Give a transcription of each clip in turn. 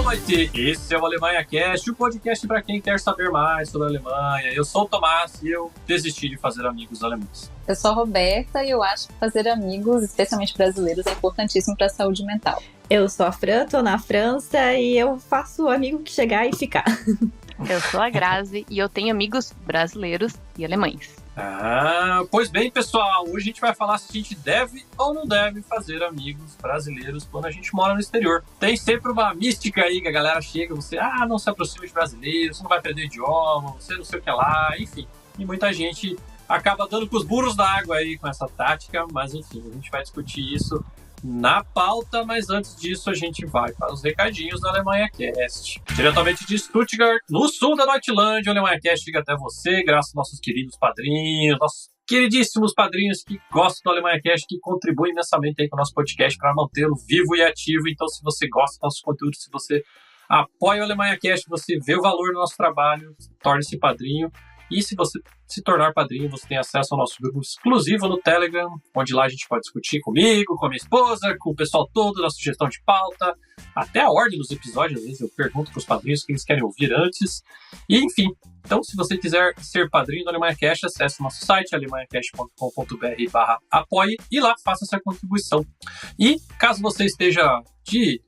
noite, esse é o Alemanha Cast, o podcast para quem quer saber mais sobre a Alemanha. Eu sou o Tomás e eu desisti de fazer amigos alemães. Eu sou a Roberta e eu acho que fazer amigos, especialmente brasileiros, é importantíssimo para a saúde mental. Eu sou a Fran, tô na França e eu faço amigo que chegar e ficar. Eu sou a Grazi e eu tenho amigos brasileiros e alemães. Pois bem, pessoal, hoje a gente vai falar se a gente deve ou não deve fazer amigos brasileiros quando a gente mora no exterior. Tem sempre uma mística aí que a galera chega, você, não se aproxima de brasileiros, você não vai aprender idioma, você não sei o que lá, enfim. E muita gente acaba dando com os burros da água aí com essa tática, mas enfim, a gente vai discutir isso na pauta, mas antes disso a gente vai para os recadinhos da Alemanha Cast. Diretamente de Stuttgart, no sul da Deutschland, o Alemanha Cast chega até você, graças aos nossos queridos padrinhos, nossos queridíssimos padrinhos que gostam do Alemanha Cast, que contribuem imensamente aí com o nosso podcast para mantê-lo vivo e ativo. Então, se você gosta do nosso conteúdo, se você apoia o Alemanha Cast, você vê o valor do nosso trabalho, torne-se padrinho. E se você se tornar padrinho, você tem acesso ao nosso grupo exclusivo no Telegram, onde lá a gente pode discutir comigo, com a minha esposa, com o pessoal todo, na sugestão de pauta, até a ordem dos episódios. Às vezes eu pergunto para os padrinhos o que eles querem ouvir antes. E enfim, então se você quiser ser padrinho do Alemanha Cash, acesse nosso site, alemanhacash.com.br/apoie, e lá faça essa contribuição. E caso você esteja de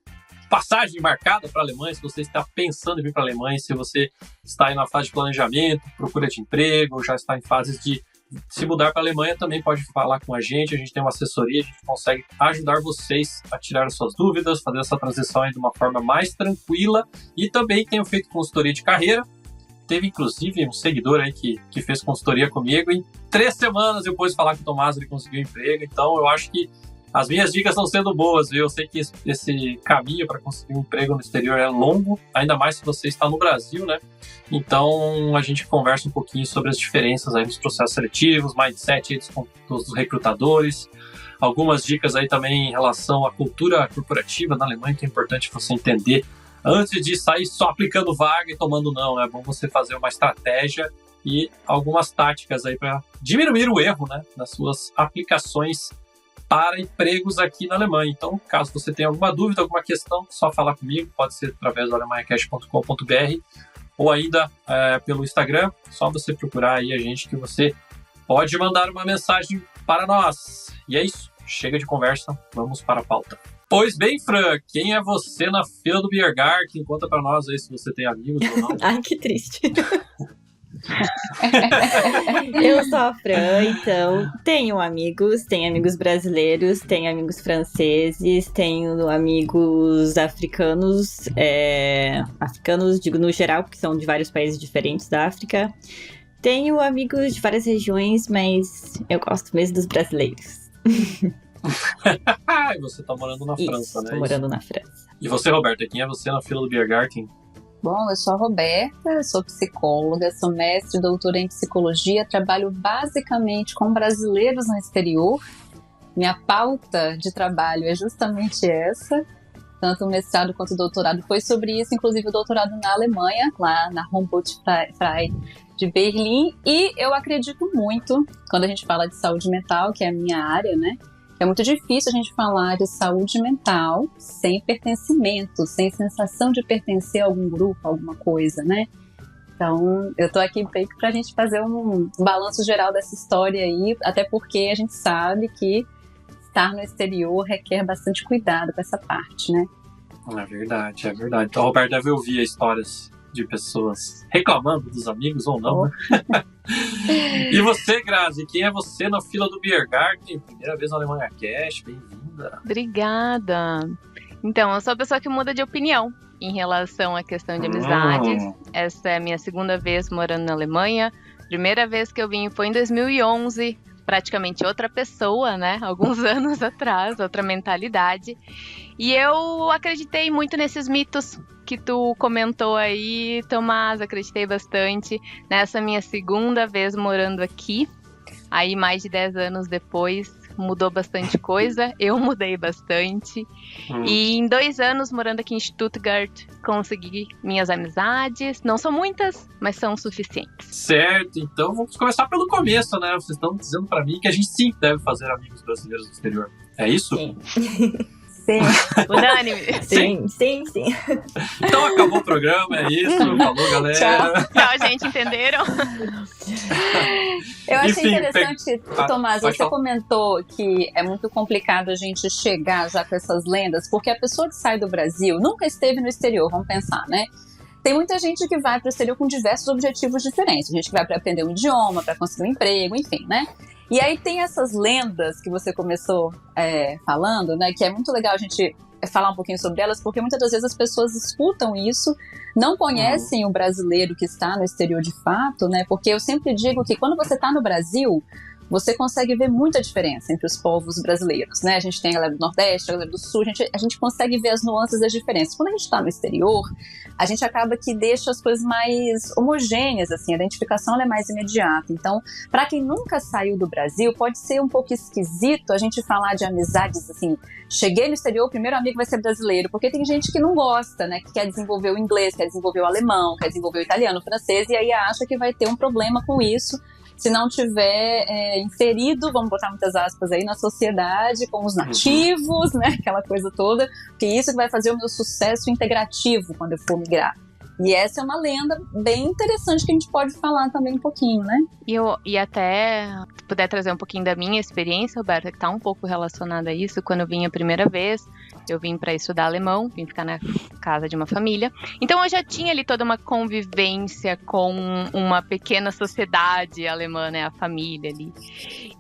passagem marcada para a Alemanha, se você está pensando em vir para a Alemanha, se você está aí na fase de planejamento, procura de emprego, ou já está em fases de se mudar para a Alemanha, também pode falar com a gente tem uma assessoria, a gente consegue ajudar vocês a tirar as suas dúvidas, fazer essa transição aí de uma forma mais tranquila, e também tenho feito consultoria de carreira. Teve inclusive um seguidor aí que fez consultoria comigo, em 3 semanas eu pude falar com o Tomás, ele conseguiu um emprego, então eu acho que as minhas dicas estão sendo boas, viu? Eu sei que esse caminho para conseguir um emprego no exterior é longo, ainda mais se você está no Brasil, né? Então, a gente conversa um pouquinho sobre as diferenças aí nos processos seletivos, mindset aí dos recrutadores, algumas dicas aí também em relação à cultura corporativa na Alemanha, que é importante você entender antes de sair só aplicando vaga e tomando não. É bom você fazer uma estratégia e algumas táticas aí para diminuir o erro, né, nas suas aplicações para empregos aqui na Alemanha. Então, caso você tenha alguma dúvida, alguma questão, só falar comigo, pode ser através do alemanhacash.com.br ou ainda pelo Instagram, só você procurar aí a gente que você pode mandar uma mensagem para nós. E é isso, chega de conversa, vamos para a pauta. Pois bem, Fran, quem é você na fila do Biergarten? Conta para nós aí se você tem amigos ou não. Ai, que triste. Eu sou a Fran, então tenho amigos brasileiros, tenho amigos franceses, tenho amigos africanos, digo no geral, porque são de vários países diferentes da África. Tenho amigos de várias regiões, mas eu gosto mesmo dos brasileiros. E você tá morando na França, né? Tô morando na França. E você, Roberta, quem é você na fila do Biergarten? Bom, eu sou a Roberta, sou psicóloga, sou mestre e doutora em psicologia, trabalho basicamente com brasileiros no exterior. Minha pauta de trabalho é justamente essa, tanto o mestrado quanto o doutorado foi sobre isso, inclusive o doutorado na Alemanha, lá na Humboldt-Frei de Berlim, e eu acredito muito, quando a gente fala de saúde mental, que é a minha área, né? É muito difícil a gente falar de saúde mental sem pertencimento, sem sensação de pertencer a algum grupo, a alguma coisa, né? Então, eu tô aqui para a gente fazer um balanço geral dessa história aí, até porque a gente sabe que estar no exterior requer bastante cuidado com essa parte, né? É verdade, é verdade. Então, o Roberto deve ouvir histórias de pessoas reclamando dos amigos ou não, né? E você, Grazi, quem é você na fila do Biergarten? Primeira vez no Alemanha Cash, bem-vinda. Obrigada. Então, eu sou a pessoa que muda de opinião em relação à questão de amizades. Essa é a minha segunda vez morando na Alemanha. Primeira vez que eu vim foi em 2011, praticamente outra pessoa, né? Alguns anos atrás, outra mentalidade. E eu acreditei muito nesses mitos que tu comentou aí, Tomás, acreditei bastante nessa minha segunda vez morando aqui. Aí, mais de 10 anos depois, mudou bastante coisa, eu mudei bastante. E em 2 anos, morando aqui em Stuttgart, consegui minhas amizades. Não são muitas, mas são suficientes. Certo, então vamos começar pelo começo, né? Vocês estão dizendo pra mim que a gente sim deve fazer amigos brasileiros no exterior. É isso? Sim. Sim. Unânime. Sim. Então acabou o programa, é isso. Falou, galera. Tchau, gente, entenderam? Eu achei Enfim, interessante, Tomás, pode você falar. comentou que é muito complicado a gente chegar já com essas lendas, porque a pessoa que sai do Brasil nunca esteve no exterior, vamos pensar, né? Tem muita gente que vai para o exterior com diversos objetivos diferentes. Gente que vai para aprender um idioma, para conseguir um emprego, enfim, né? E aí tem essas lendas que você começou falando, né? Que é muito legal a gente falar um pouquinho sobre elas, porque muitas das vezes as pessoas escutam isso, não conhecem o brasileiro que está no exterior de fato, né? Porque eu sempre digo que quando você está no Brasil, você consegue ver muita diferença entre os povos brasileiros, né? A gente tem a galera do Nordeste, a galera do Sul, a gente consegue ver as nuances das diferenças. Quando a gente está no exterior, a gente acaba que deixa as coisas mais homogêneas, assim, a identificação ela é mais imediata. Então, para quem nunca saiu do Brasil, pode ser um pouco esquisito a gente falar de amizades, assim, cheguei no exterior, o primeiro amigo vai ser brasileiro, porque tem gente que não gosta, né? Que quer desenvolver o inglês, quer desenvolver o alemão, quer desenvolver o italiano, o francês, e aí acha que vai ter um problema com isso, se não tiver inserido, vamos botar muitas aspas aí, na sociedade, com os nativos, né, aquela coisa toda, que isso que vai fazer o meu sucesso integrativo quando eu for migrar. E essa é uma lenda bem interessante que a gente pode falar também um pouquinho, né? E até, se puder trazer um pouquinho da minha experiência, Roberta, que está um pouco relacionada a isso, quando eu vim a primeira vez, eu vim para estudar alemão, vim ficar na casa de uma família. Então eu já tinha ali toda uma convivência com uma pequena sociedade alemã, né, a família ali.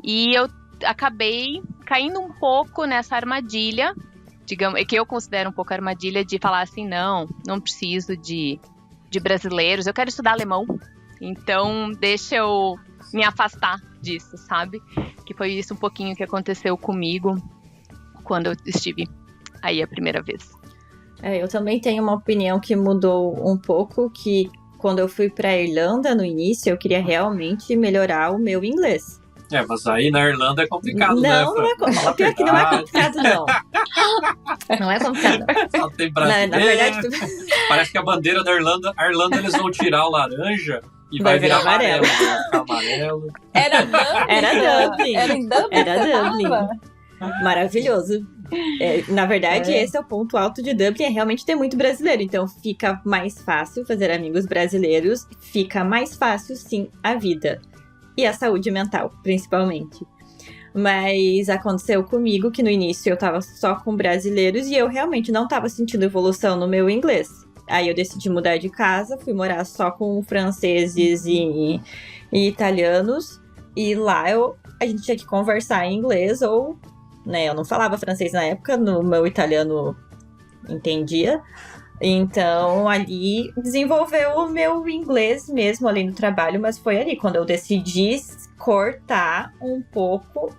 E eu acabei caindo um pouco nessa armadilha, digamos, que eu considero um pouco a armadilha de falar assim, não preciso de brasileiros, eu quero estudar alemão, então deixa eu me afastar disso, sabe? Que foi isso um pouquinho que aconteceu comigo quando eu estive aí a primeira vez. Eu também tenho uma opinião que mudou um pouco, que quando eu fui pra Irlanda no início, eu queria realmente melhorar o meu inglês. Mas aí na Irlanda é complicado, não, né? Não é complicado. Pior que não é complicado, não. Não é complicado. Só tem brasileiro. Na verdade, parece que a bandeira da Irlanda, eles vão tirar o laranja e vai virar amarelo. Vai ficar amarelo. Era Dublin. Era em Dublin. Era Dublin. Maravilhoso. Na verdade, esse é o ponto alto de Dublin, é realmente ter muito brasileiro. Então fica mais fácil fazer amigos brasileiros, fica mais fácil, sim, a vida. E a saúde mental, principalmente. Mas aconteceu comigo que no início eu tava só com brasileiros e eu realmente não tava sentindo evolução no meu inglês. Aí eu decidi mudar de casa, fui morar só com franceses e italianos. E lá a gente tinha que conversar em inglês ou... né, eu não falava francês na época, no meu italiano entendia. Então, ali desenvolveu o meu inglês mesmo ali no trabalho, mas foi ali quando eu decidi cortar um pouco,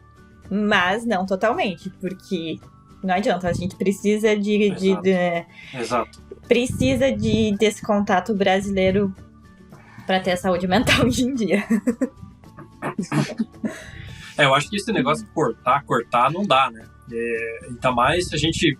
mas não totalmente, porque não adianta, a gente precisa Exato. Precisa desse contato brasileiro para ter a saúde mental hoje em dia. Eu acho que esse negócio de cortar não dá, né? Ainda mais se a gente...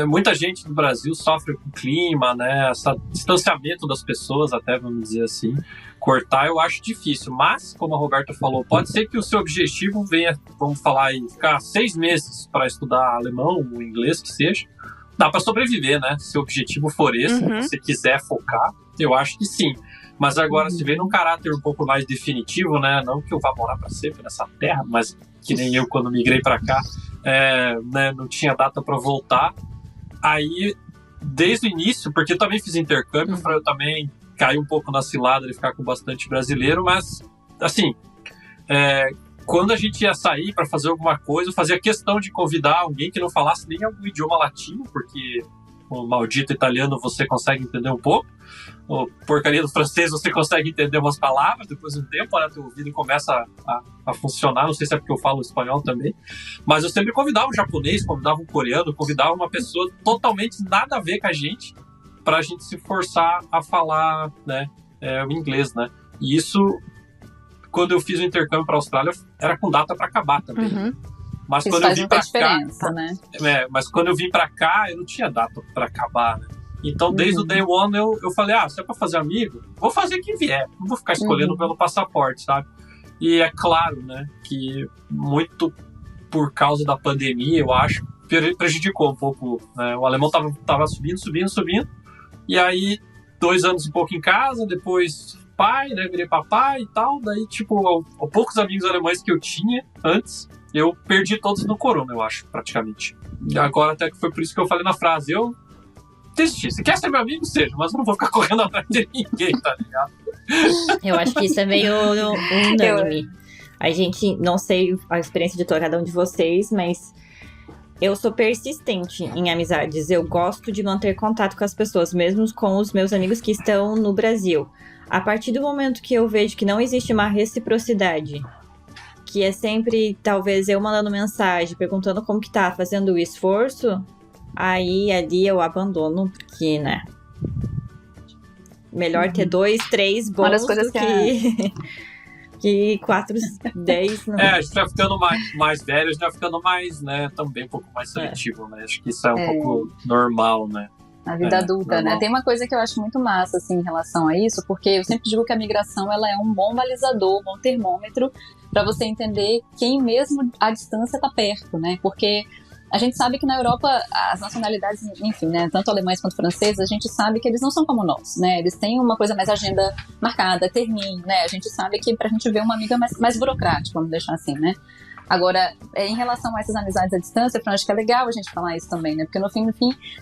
muita gente no Brasil sofre com o clima, né? Esse distanciamento das pessoas, até, vamos dizer assim. Cortar eu acho difícil, mas, como a Roberta falou, pode ser que o seu objetivo venha, vamos falar aí, ficar 6 meses para estudar alemão ou inglês, que seja. Dá para sobreviver, né? Se o objetivo for esse, se você quiser focar, eu acho que sim. Mas agora, se vê num caráter um pouco mais definitivo, né? Não que eu vá morar para sempre nessa terra, mas que nem eu, quando migrei para cá, né, não tinha data para voltar. Aí, desde o início, porque eu também fiz intercâmbio, eu também caí um pouco na cilada de ficar com bastante brasileiro, mas, assim, quando a gente ia sair para fazer alguma coisa, eu fazia questão de convidar alguém que não falasse nem algum idioma latino, porque o maldito italiano você consegue entender um pouco, o porcaria do francês você consegue entender umas palavras, depois de um tempo, né, teu ouvido começa a funcionar, não sei se é porque eu falo espanhol também, mas eu sempre convidava um japonês, convidava um coreano, convidava uma pessoa totalmente nada a ver com a gente, pra gente se forçar a falar, né, o inglês, né, e isso, quando eu fiz o intercâmbio pra Austrália, era com data pra acabar também. Mas isso quando faz eu vim muita pra diferença, cá, né? Mas quando eu vim pra cá, eu não tinha data pra acabar, né? Então, desde o day one, eu falei, se é pra fazer amigo, vou fazer quem vier. Não vou ficar escolhendo pelo passaporte, sabe? E é claro, né, que muito por causa da pandemia, eu acho, prejudicou um pouco, né? O alemão tava subindo, e aí 2 anos e pouco em casa, depois pai, né? Virei papai e tal, daí, tipo, poucos amigos alemães que eu tinha antes, eu perdi todos no corona, eu acho, praticamente. E agora até que foi por isso que eu falei na frase, eu desisti. Se quer ser meu amigo, seja, mas eu não vou ficar correndo atrás de ninguém, tá ligado? Eu acho que isso é meio unânime. A gente, não sei a experiência de cada um de vocês, mas eu sou persistente em amizades. Eu gosto de manter contato com as pessoas, mesmo com os meus amigos que estão no Brasil. A partir do momento que eu vejo que não existe uma reciprocidade, que é sempre, talvez, eu mandando mensagem, perguntando como que tá, fazendo o esforço, aí ali eu abandono, porque, né? Melhor ter 2, 3 bons das coisas do que 4, 10. Não. A gente vai ficando mais velho, a gente vai ficando mais, né, também um pouco mais seletivo, né? Acho que isso é um pouco normal, né? A vida adulta, normal. né? Tem uma coisa que eu acho muito massa, assim, em relação a isso, porque eu sempre digo que a migração, ela é um bom balizador, um bom termômetro para você entender quem mesmo à distância tá perto, né? Porque a gente sabe que na Europa, as nacionalidades, enfim, né, tanto alemães quanto franceses, a gente sabe que eles não são como nós, né? Eles têm uma coisa mais agenda marcada, termine, né? A gente sabe que pra gente ver uma amiga mais burocrática, vamos deixar assim, né? Agora, em relação a essas amizades à distância, eu acho que é legal a gente falar isso também, né? Porque no fim,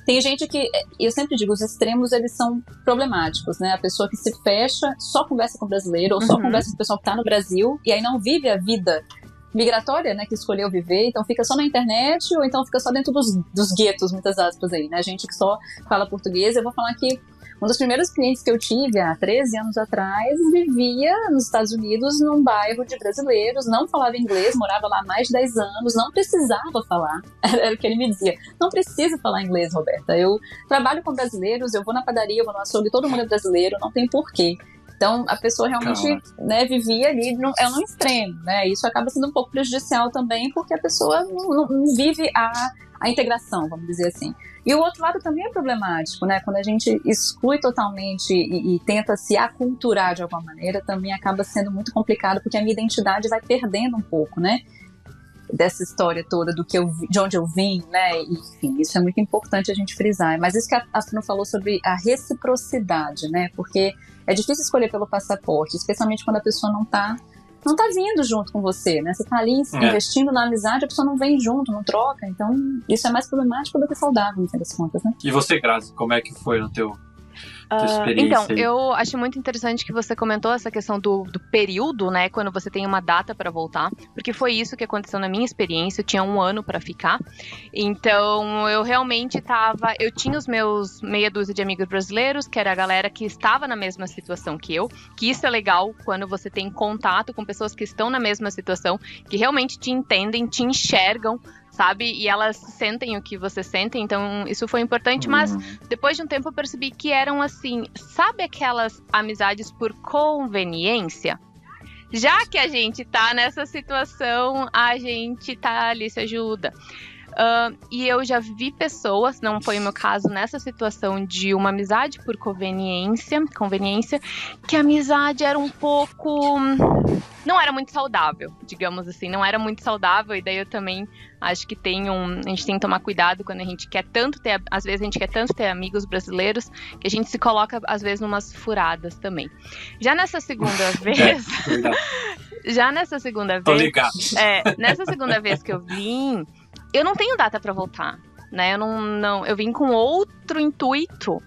tem gente que, eu sempre digo, os extremos, eles são problemáticos, né? A pessoa que se fecha, só conversa com o brasileiro, ou só conversa com o pessoal que tá no Brasil, e aí não vive a vida migratória, né, que escolheu viver, então fica só na internet, ou então fica só dentro dos guetos, muitas aspas aí, né? Gente que só fala português. Eu vou falar que um dos primeiros clientes que eu tive há 13 anos atrás vivia nos Estados Unidos num bairro de brasileiros, não falava inglês, morava lá há mais de 10 anos, não precisava falar, era o que ele me dizia, não precisa falar inglês, Roberta, eu trabalho com brasileiros, eu vou na padaria, eu vou no açougue, todo mundo é brasileiro, não tem porquê. Então, a pessoa realmente, né, vivia ali num extremo, né? Isso acaba sendo um pouco prejudicial também, porque a pessoa não vive a integração, vamos dizer assim. E o outro lado também é problemático, né? Quando a gente exclui totalmente e tenta se aculturar de alguma maneira, também acaba sendo muito complicado, porque a minha identidade vai perdendo um pouco, né? Dessa história toda de onde eu vim, né? Enfim, isso é muito importante a gente frisar. Mas isso que a Fran falou sobre a reciprocidade, né? Porque é difícil escolher pelo passaporte, especialmente quando a pessoa não tá vindo junto com você, né? Você tá ali investindo na amizade, a pessoa não vem junto, não troca. Então, isso é mais problemático do que saudável, no fim das contas, né? E você, Grazi, como é que foi no teu experiência? Então, aí? eu acho muito interessante que você comentou essa questão do período, né? Quando você tem uma data para voltar, porque foi isso que aconteceu na minha experiência. Eu tinha 1 ano para ficar, então eu realmente eu tinha os meus meia dúzia de amigos brasileiros, que era a galera que estava na mesma situação que eu, que isso é legal quando você tem contato com pessoas que estão na mesma situação, que realmente te entendem, te enxergam, sabe? E elas sentem o que você sente, então isso foi importante, mas depois de um tempo eu percebi que eram assim, sabe aquelas amizades por conveniência? Já que a gente tá nessa situação, a gente tá ali, se ajuda. E eu já vi pessoas, não foi o meu caso, nessa situação de uma amizade por conveniência, que a amizade era um pouco... não era muito saudável, digamos assim, não era muito saudável, e daí eu também acho que a gente tem que tomar cuidado quando a gente quer tanto ter, às vezes a gente quer tanto ter amigos brasileiros, que a gente se coloca, às vezes, numas furadas também. Já nessa segunda vez... nessa segunda vez que eu vim, eu não tenho data pra voltar, né? Eu vim com outro intuito.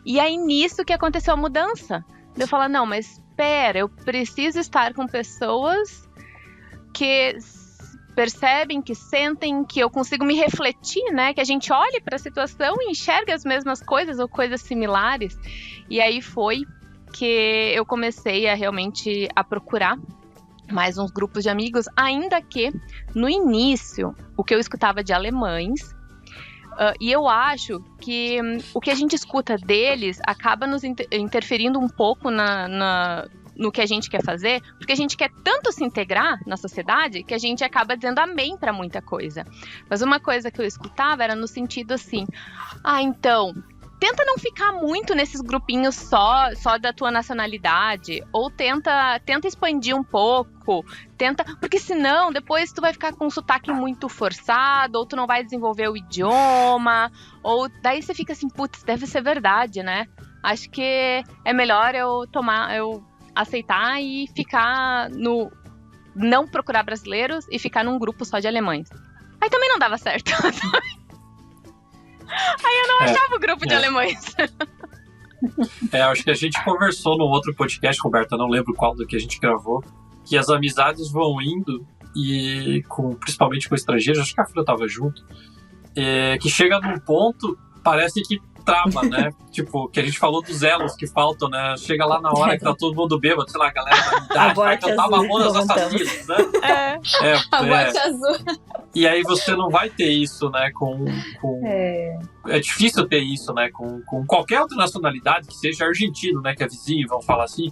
E aí, nisso que aconteceu a mudança. Eu falo, não, mas espera, eu preciso estar com pessoas que percebem, que sentem, que eu consigo me refletir, né? Que a gente olhe pra situação e enxerga as mesmas coisas ou coisas similares. E aí foi que eu comecei a realmente procurar mais uns grupos de amigos, ainda que no início o que eu escutava de alemães, e eu acho que o que a gente escuta deles acaba nos interferindo um pouco no que a gente quer fazer, porque a gente quer tanto se integrar na sociedade que a gente acaba dizendo amém para muita coisa. Mas uma coisa que eu escutava era no sentido assim, então, tenta não ficar muito nesses grupinhos só da tua nacionalidade, ou tenta expandir um pouco, porque senão depois tu vai ficar com um sotaque muito forçado, ou tu não vai desenvolver o idioma, ou daí você fica assim, putz, deve ser verdade, né? Acho que é melhor eu aceitar e ficar não procurar brasileiros e ficar num grupo só de alemães. Aí também não dava certo. Aí eu não achava o grupo de alemães. Acho que a gente conversou no outro podcast, Roberta, não lembro qual do que a gente gravou, que as amizades vão indo, e principalmente com estrangeiros, acho que a Fran tava junto, que chega num ponto, parece que trava, né? Tipo, que a gente falou dos elos que faltam, né? Chega lá na hora que tá todo mundo bêbado, sei lá, a galera da idade vai cantar Mamonas Assassinas, né? A boate azul. E aí você não vai ter isso, né? É difícil ter isso, né? Com qualquer outra nacionalidade, que seja argentino, né? Que é vizinho, vamos falar assim.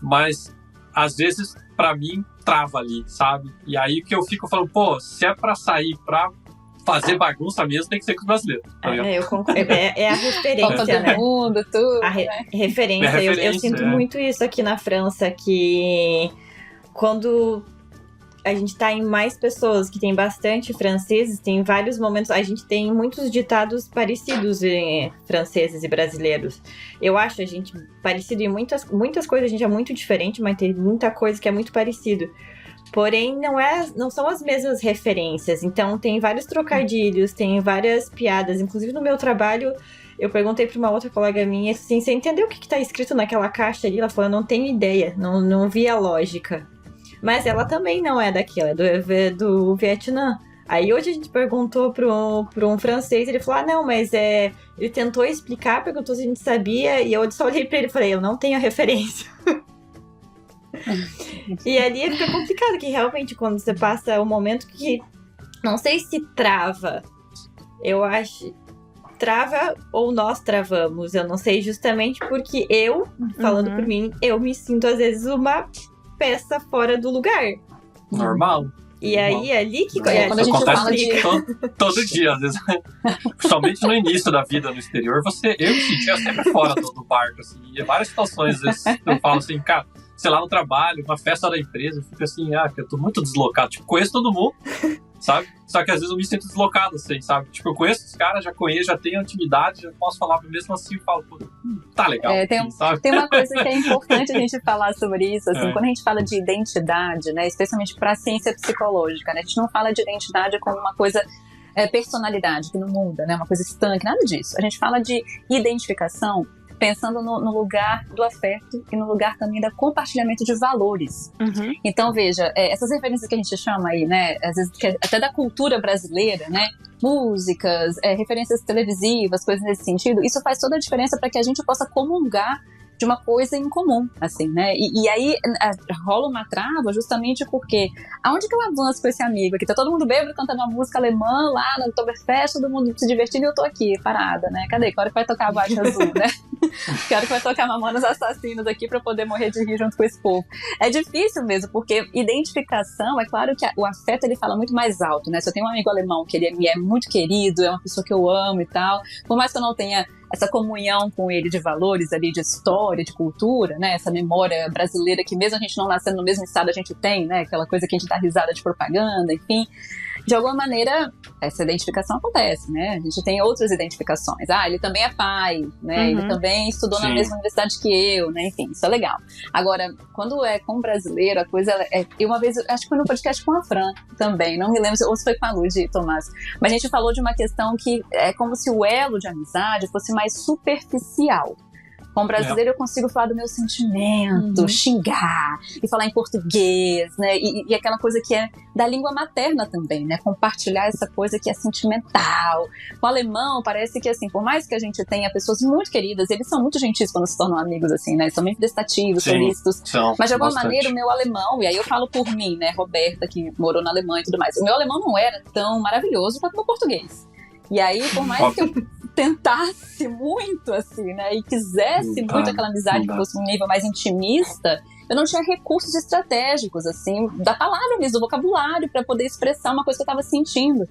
Mas, às vezes, pra mim, trava ali, sabe? E aí que eu fico falando, pô, se é pra sair pra fazer bagunça mesmo, tem que ser com os brasileiros. Eu concordo. É a referência, né? Mundo, tudo, a referência. Eu sinto muito isso aqui na França, que quando a gente tá em mais pessoas, que tem bastante franceses, tem vários momentos, a gente tem muitos ditados parecidos em franceses e brasileiros. Eu acho a gente parecido em muitas coisas, a gente é muito diferente, mas tem muita coisa que é muito parecido. Porém, não são as mesmas referências. Então, tem vários trocadilhos, tem várias piadas. Inclusive, no meu trabalho, eu perguntei para uma outra colega minha, assim, você entendeu o que tá escrito naquela caixa ali? Ela falou, eu não tenho ideia, não vi a lógica. Mas ela também não é daquela, é do Vietnã. Aí hoje a gente perguntou para um francês, ele falou, não, mas ele tentou explicar, perguntou se a gente sabia, e eu só olhei para ele e falei, eu não tenho a referência. E ali fica complicado, que realmente quando você passa um momento que, não sei se trava, eu acho, trava ou nós travamos, eu não sei, justamente porque eu, falando por mim, eu me sinto às vezes uma peça fora do lugar. Normal. E aí, ali que quando a gente fala de... todo dia, às vezes. Principalmente no início da vida no exterior, eu me sentia sempre fora do barco, assim. E várias situações, às vezes, eu falo assim, cara, sei lá, no trabalho, uma festa da empresa, eu fico assim, eu tô muito deslocado. Tipo, conheço todo mundo, sabe? Só que às vezes eu me sinto deslocado, assim, sabe? Tipo, eu conheço os caras, já tenho intimidade, já posso falar, mas mesmo assim eu falo, tá legal. Sabe? Tem uma coisa que é importante a gente falar sobre isso, assim, quando a gente fala de identidade, né, especialmente pra ciência psicológica, né, a gente não fala de identidade como uma coisa, personalidade, que não muda, né, uma coisa estanque, nada disso. A gente fala de identificação pensando no lugar do afeto e no lugar também do compartilhamento de valores. Uhum. Então, veja, essas referências que a gente chama aí, né, às vezes até da cultura brasileira, né, músicas, referências televisivas, coisas nesse sentido, isso faz toda a diferença para que a gente possa comungar de uma coisa em comum, assim, né? E aí rola uma trava justamente porque aonde que eu avanço com esse amigo aqui? Tá todo mundo bêbado cantando uma música alemã lá no Oktoberfest, todo mundo se divertindo e eu tô aqui, parada, né? Cadê? Que hora que vai tocar a Boate Azul, né? Que hora que vai tocar Mamonas Assassinas aqui pra poder morrer de rir junto com esse povo? É difícil mesmo, porque identificação, é claro que o afeto ele fala muito mais alto, né? Se eu tenho um amigo alemão que ele me é muito querido, é uma pessoa que eu amo e tal, por mais que eu não tenha essa comunhão com ele de valores ali, de história, de cultura, né? Essa memória brasileira que mesmo a gente não nascendo no mesmo estado a gente tem, né? Aquela coisa que a gente dá risada de propaganda, enfim. De alguma maneira, essa identificação acontece, né? A gente tem outras identificações. Ele também é pai, né? Uhum. Ele também estudou na mesma universidade que eu, né? Enfim, isso é legal. Agora, quando é com brasileiro, a coisa eu uma vez, acho que foi no podcast com a Fran também, não me lembro ou se foi com a Lud, Tomás, mas a gente falou de uma questão que é como se o elo de amizade fosse mais superficial. Com brasileiro eu consigo falar do meu sentimento, xingar e falar em português, né? E aquela coisa que é da língua materna também, né? Compartilhar essa coisa que é sentimental. Com o alemão parece que, assim, por mais que a gente tenha pessoas muito queridas, eles são muito gentis quando se tornam amigos, assim, né? São muito prestativos, solícitos. Mas de alguma maneira o meu alemão, e aí eu falo por mim, né? Roberta, que morou na Alemanha e tudo mais. O meu alemão não era tão maravilhoso quanto o meu português. E aí, por mais que eu tentasse muito, assim, né, e quisesse muito aquela amizade que fosse um nível mais intimista, eu não tinha recursos estratégicos, assim, da palavra mesmo, do vocabulário, para poder expressar uma coisa que eu estava sentindo.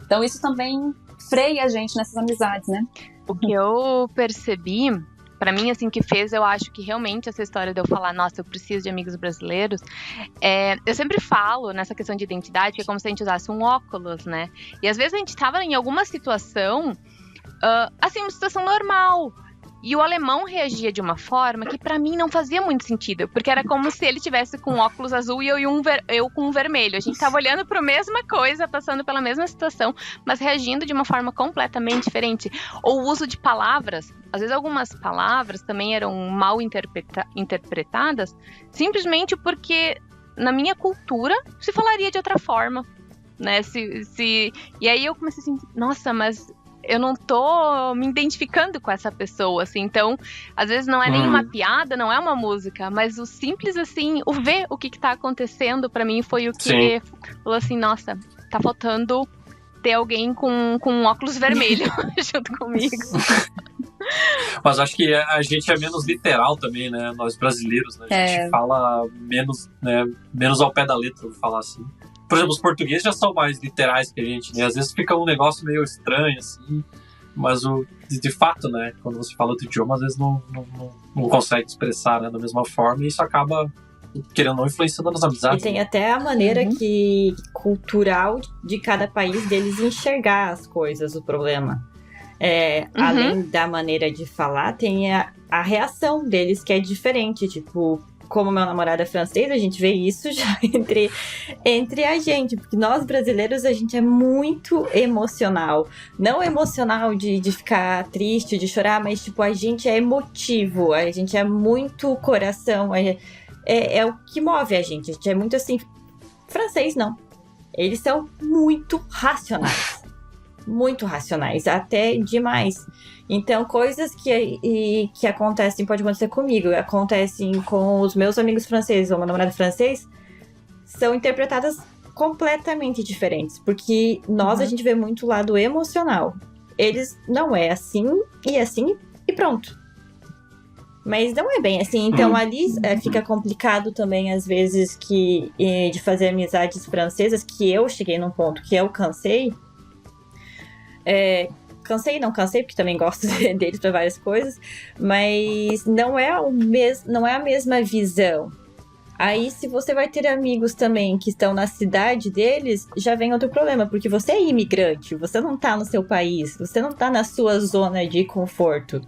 Então, isso também freia a gente nessas amizades, né? O que eu percebi, pra mim, assim, que fez, eu acho que realmente essa história de eu falar, nossa, eu preciso de amigos brasileiros, eu sempre falo nessa questão de identidade, que é como se a gente usasse um óculos, né? E às vezes a gente tava em alguma situação, assim, uma situação normal. E o alemão reagia de uma forma que pra mim não fazia muito sentido, porque era como se ele tivesse com um óculos azul e eu com um vermelho. A gente tava olhando para a mesma coisa, passando pela mesma situação, mas reagindo de uma forma completamente diferente. Ou o uso de palavras, às vezes algumas palavras também eram mal interpretadas, simplesmente porque na minha cultura se falaria de outra forma, né? E aí eu comecei assim, nossa, mas eu não tô me identificando com essa pessoa, assim, então, às vezes não é nem uma piada, não é uma música, mas o simples, assim, o ver o que tá acontecendo, pra mim, foi o que falou assim, nossa, tá faltando ter alguém com um óculos vermelho junto comigo. Mas acho que a gente é menos literal também, né, nós brasileiros, né, a gente fala menos, né, menos ao pé da letra, vou falar assim. Por exemplo, os portugueses já são mais literais que a gente, né? Às vezes fica um negócio meio estranho, assim. Mas de fato, né? Quando você fala outro idioma, às vezes não consegue expressar, né, da mesma forma. E isso acaba, querendo ou não, influenciando nas amizades. E tem até a maneira cultural de cada país deles enxergar as coisas, o problema. Além da maneira de falar, tem a reação deles que é diferente. Tipo, como meu namorado é francês, a gente vê isso já entre a gente. Porque nós brasileiros, a gente é muito emocional. Não emocional de ficar triste, de chorar, mas tipo, a gente é emotivo. A gente é muito coração. É o que move a gente. A gente é muito assim. Francês, não. Eles são muito racionais. Muito racionais, até demais. Então, coisas que acontecem, pode acontecer comigo, acontecem com os meus amigos franceses ou meu namorado francês, são interpretadas completamente diferentes, porque nós, a gente vê muito o lado emocional. Eles não é assim e pronto. Mas não é bem assim. Então, ali fica complicado também, às vezes, de fazer amizades francesas, que eu cheguei num ponto que eu cansei. Não cansei, porque também gosto deles para várias coisas, mas não é a mesma visão. Aí, se você vai ter amigos também que estão na cidade deles, já vem outro problema, porque você é imigrante, você não tá no seu país, você não tá na sua zona de conforto.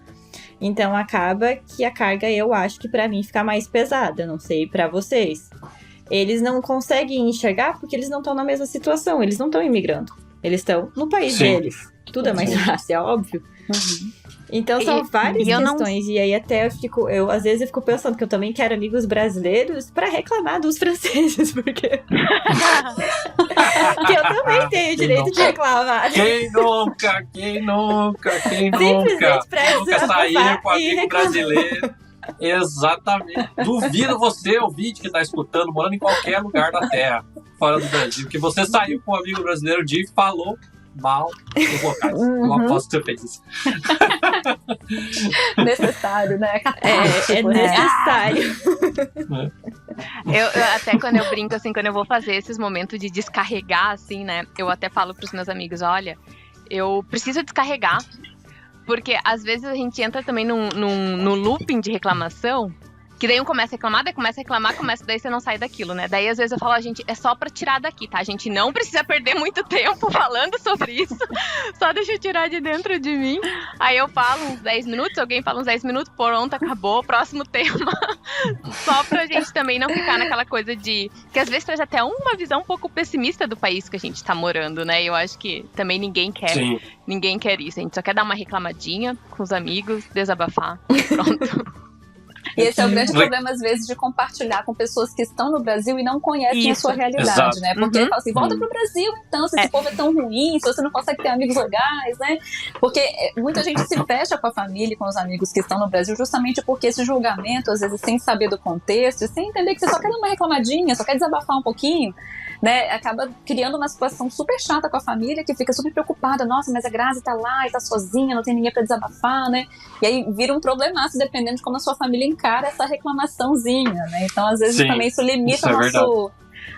Então, acaba que a carga, eu acho que pra mim fica mais pesada, não sei pra vocês. Eles não conseguem enxergar porque eles não estão na mesma situação, eles não estão imigrando. Eles estão no país deles. Tudo é mais fácil, é óbvio. Então são várias questões. E aí até às vezes eu fico pensando que eu também quero amigos brasileiros pra reclamar dos franceses, porque que eu também tenho o direito de reclamar. Quem nunca? Simplesmente pra nunca sair com amigo brasileiro. Exatamente. Duvido você, ouvinte que tá escutando, morando em qualquer lugar da terra, fora do Brasil, que você saiu com um amigo brasileiro e falou mal dos locais. Eu aposto que você fez isso. Necessário, né? É necessário. Eu até quando eu brinco, assim, quando eu vou fazer esses momentos de descarregar, assim, né, eu até falo pros meus amigos, olha, eu preciso descarregar, porque às vezes a gente entra também no looping de reclamação, que daí um começa a reclamar, daí você não sai daquilo, né? Daí às vezes eu falo, gente, é só pra tirar daqui, tá? A gente não precisa perder muito tempo falando sobre isso, só deixa eu tirar de dentro de mim. Aí eu falo uns 10 minutos, alguém fala uns 10 minutos, pronto, acabou, próximo tema. Só pra gente também não ficar naquela coisa de... que às vezes traz até uma visão um pouco pessimista do país que a gente tá morando, né? E eu acho que também ninguém quer isso. A gente só quer dar uma reclamadinha com os amigos, desabafar, pronto. E esse é o grande problema, às vezes, de compartilhar com pessoas que estão no Brasil e não conhecem a sua realidade, né? Porque ele fala assim, volta pro Brasil, então, se esse povo é tão ruim, se você não consegue ter amigos legais, né? Porque muita gente se fecha com a família e com os amigos que estão no Brasil justamente porque esse julgamento, às vezes, sem saber do contexto, sem entender que você só quer dar uma reclamadinha, só quer desabafar um pouquinho, né? Acaba criando uma situação super chata com a família, que fica super preocupada. Nossa, mas a Grazi tá lá e tá sozinha, não tem ninguém pra desabafar, né? E aí vira um problemaço, dependendo de como a sua família encara essa reclamaçãozinha, né? Então, às vezes, também isso limita